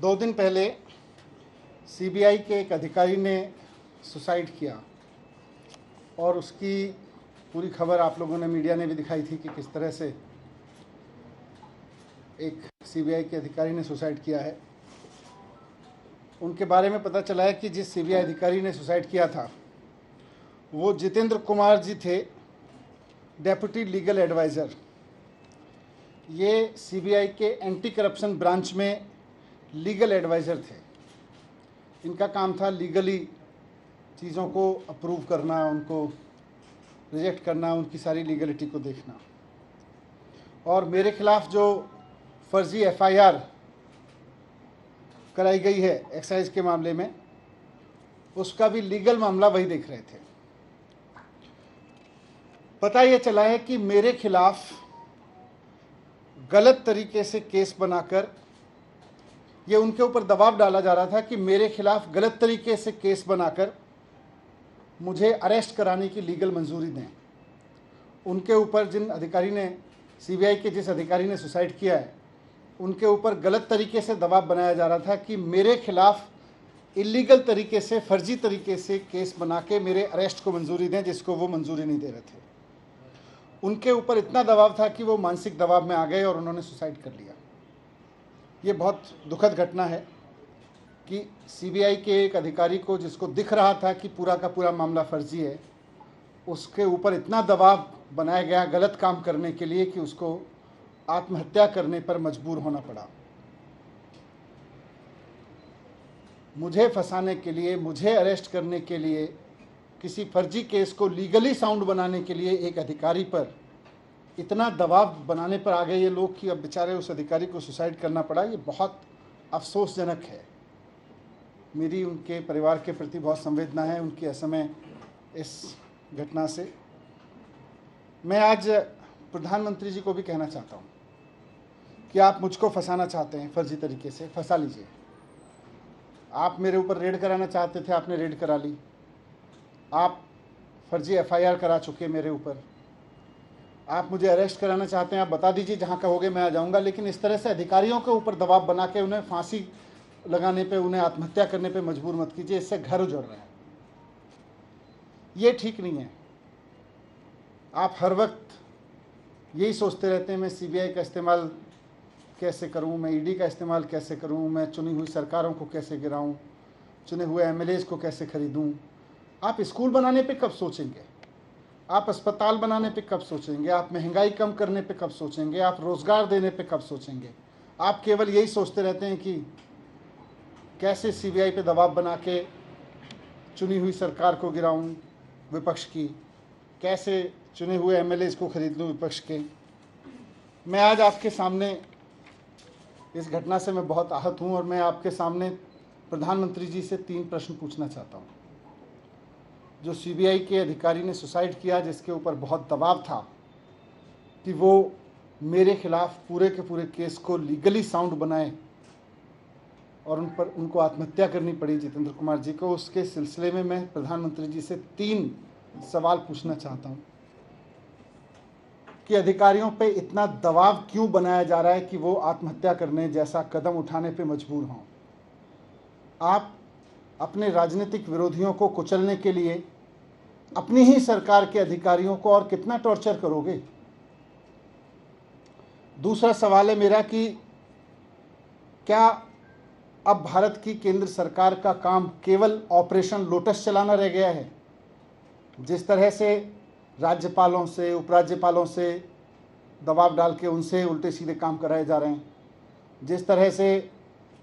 2 दिन पहले सीबीआई के एक अधिकारी ने सुसाइड किया और उसकी पूरी खबर आप लोगों ने, मीडिया ने भी दिखाई थी कि किस तरह से एक सीबीआई के अधिकारी ने सुसाइड किया है। उनके बारे में पता चला है कि जिस सीबीआई अधिकारी ने सुसाइड किया था वो जितेंद्र कुमार जी थे, डेप्यूटी लीगल एडवाइज़र। ये सीबीआई के एंटी करप्शन ब्रांच में लीगल एडवाइज़र थे। इनका काम था लीगली चीज़ों को अप्रूव करना, उनको रिजेक्ट करना, उनकी सारी लीगलिटी को देखना। और मेरे खिलाफ जो फर्जी एफआईआर कराई गई है एक्साइज के मामले में, उसका भी लीगल मामला वही देख रहे थे। पता ये चला है कि मेरे खिलाफ गलत तरीके से केस बनाकर ये उनके ऊपर दबाव डाला जा रहा था कि मेरे खिलाफ गलत तरीके से केस बनाकर मुझे अरेस्ट कराने की लीगल मंजूरी दें। उनके ऊपर जिन अधिकारी ने, सीबीआई के जिस अधिकारी ने सुसाइड किया है, उनके ऊपर गलत तरीके से दबाव बनाया जा रहा था कि मेरे खिलाफ इलीगल तरीके से, फर्जी तरीके से केस बना के मेरे अरेस्ट को मंजूरी दें, जिसको वो मंजूरी नहीं दे रहे थे। उनके ऊपर इतना दबाव था कि वो मानसिक दबाव में आ गए और उन्होंने सुसाइड कर लिया। ये बहुत दुखद घटना है कि सीबीआई के एक अधिकारी को, जिसको दिख रहा था कि पूरा का पूरा मामला फर्जी है, उसके ऊपर इतना दबाव बनाया गया गलत काम करने के लिए कि उसको आत्महत्या करने पर मजबूर होना पड़ा। मुझे फंसाने के लिए, मुझे अरेस्ट करने के लिए, किसी फर्जी केस को लीगली साउंड बनाने के लिए एक अधिकारी पर इतना दबाव बनाने पर आ गए ये लोग कि अब बेचारे उस अधिकारी को सुसाइड करना पड़ा। ये बहुत अफसोसजनक है। मेरी उनके परिवार के प्रति बहुत संवेदना है, उनकी असमय इस घटना से। मैं आज प्रधानमंत्री जी को भी कहना चाहता हूँ कि आप मुझको फंसाना चाहते हैं फर्जी तरीके से, फंसा लीजिए। आप मेरे ऊपर रेड कराना चाहते थे, आपने रेड करा ली। आप फर्जी एफआईआर करा चुके मेरे ऊपर। आप मुझे अरेस्ट कराना चाहते हैं, आप बता दीजिए, जहाँ कहोगे मैं आ जाऊँगा। लेकिन इस तरह से अधिकारियों के ऊपर दबाव बना के उन्हें फांसी लगाने पे, उन्हें आत्महत्या करने पे मजबूर मत कीजिए। इससे घर उजड़ रहे हैं। ये ठीक नहीं है। आप हर वक्त यही सोचते रहते हैं, मैं सीबीआई का इस्तेमाल कैसे करूं, मैं ईडी का इस्तेमाल कैसे करूं, मैं चुनी हुई सरकारों को कैसे गिराऊं, चुने हुए एमएलएज को कैसे खरीदूं। आप स्कूल बनाने पे कब सोचेंगे? आप अस्पताल बनाने पे कब सोचेंगे? आप महंगाई कम करने पे कब सोचेंगे? आप रोज़गार देने पे कब सोचेंगे? आप केवल यही सोचते रहते हैं कि कैसे सीबीआई पे दबाव बना के चुनी हुई सरकार को गिराऊं विपक्ष की, कैसे चुने हुए एमएलएज को खरीद लूं विपक्ष के। मैं आज आपके सामने, इस घटना से मैं बहुत आहत हूं और मैं आपके सामने प्रधानमंत्री जी से 3 प्रश्न पूछना चाहता हूं। जो सीबीआई के अधिकारी ने सुसाइड किया, जिसके ऊपर बहुत दबाव था कि वो मेरे खिलाफ पूरे के पूरे केस को लीगली साउंड बनाए और उनको आत्महत्या करनी पड़ी जितेंद्र कुमार जी को, उसके सिलसिले में मैं प्रधानमंत्री जी से 3 सवाल पूछना चाहता हूं कि अधिकारियों पे इतना दबाव क्यों बनाया जा रहा है कि वो आत्महत्या करने जैसा कदम उठाने पे मजबूर हों। आप अपने राजनीतिक विरोधियों को कुचलने के लिए अपनी ही सरकार के अधिकारियों को और कितना टॉर्चर करोगे? दूसरा सवाल है मेरा कि क्या अब भारत की केंद्र सरकार का काम केवल ऑपरेशन लोटस चलाना रह गया है? जिस तरह से राज्यपालों से, उपराज्यपालों से दबाव डाल के उनसे उल्टे सीधे काम कराए जा रहे हैं, जिस तरह से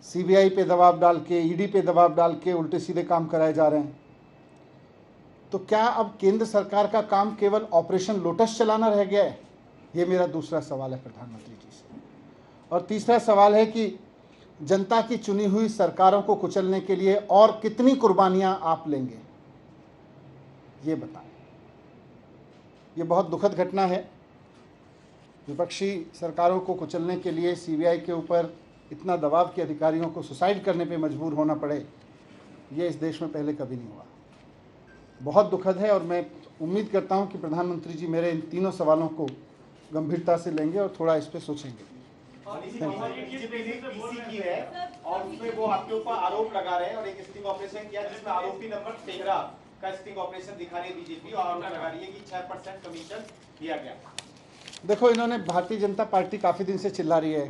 सीबीआई पे दबाव डाल के, ईडी पे दबाव डाल के उल्टे सीधे काम कराए जा रहे हैं, तो क्या अब केंद्र सरकार का काम केवल ऑपरेशन लोटस चलाना रह गया है? ये मेरा दूसरा सवाल है प्रधानमंत्री जी से। और तीसरा सवाल है कि जनता की चुनी हुई सरकारों को कुचलने के लिए और कितनी कुर्बानियां आप लेंगे, ये बताएं। ये बहुत दुखद घटना है। विपक्षी सरकारों को कुचलने के लिए सीबीआई के ऊपर इतना दबाव कि अधिकारियों को सुसाइड करने पे मजबूर होना पड़े, ये इस देश में पहले कभी नहीं हुआ। बहुत दुखद है और मैं उम्मीद करता हूं कि प्रधानमंत्री जी मेरे इन तीनों सवालों को गंभीरता से लेंगे और थोड़ा इस पर सोचेंगे। मनीष जी, बीजेपी ने पीसी की है और उसमें वो आपके ऊपर आरोप लगा रहे हैं और एक स्टिंग ऑपरेशन किया जिसमें आरोपी नंबर 13 का स्टिंग ऑपरेशन दिखा रही है बीजेपी और आरोप लगा रही है कि 6% कमीशन दिया गया। देखो, इन्होंने भारतीय जनता पार्टी काफ़ी दिन से चिल्ला रही है,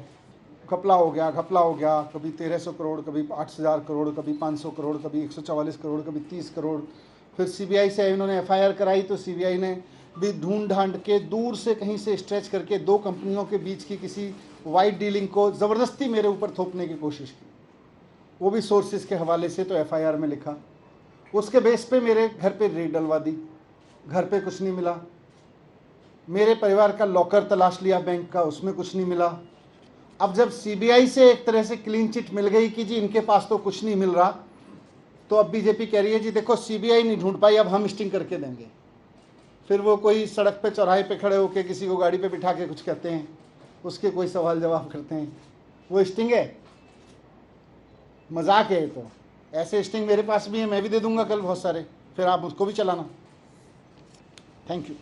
घपला हो गया, घपला हो गया, कभी 1300 करोड़, कभी 8000 करोड़, कभी 500 करोड़, कभी 144 करोड़, कभी 30 करोड़। फिर सीबीआई से इन्होंने एफआईआर कराई तो सीबीआई ने भी ढूंढ ढांड के दूर से कहीं से स्ट्रेच करके दो कंपनियों के बीच की किसी वाइट डीलिंग को ज़बरदस्ती मेरे ऊपर थोपने की कोशिश की, वो भी सोर्सेज के हवाले से। तो एफआईआर में लिखा, उसके बेस पे मेरे घर पे रेड डलवा दी, घर पे कुछ नहीं मिला। मेरे परिवार का लॉकर तलाश लिया बैंक का, उसमें कुछ नहीं मिला। अब जब सीबीआई से एक तरह से क्लीन चिट मिल गई कि जी इनके पास तो कुछ नहीं मिल रहा, तो अब बीजेपी कह रही है जी देखो सीबीआई नहीं ढूंढ पाई, अब हम स्टिंग करके देंगे। फिर वो कोई सड़क पे चौराहे पे खड़े होकर किसी को गाड़ी पे बिठा के कुछ कहते हैं, उसके कोई सवाल जवाब करते हैं, वो स्टिंग है, मजाक है। तो ऐसे स्टिंग मेरे पास भी है, मैं भी दे दूंगा कल बहुत सारे, फिर आप उसको भी चलाना। Thank you.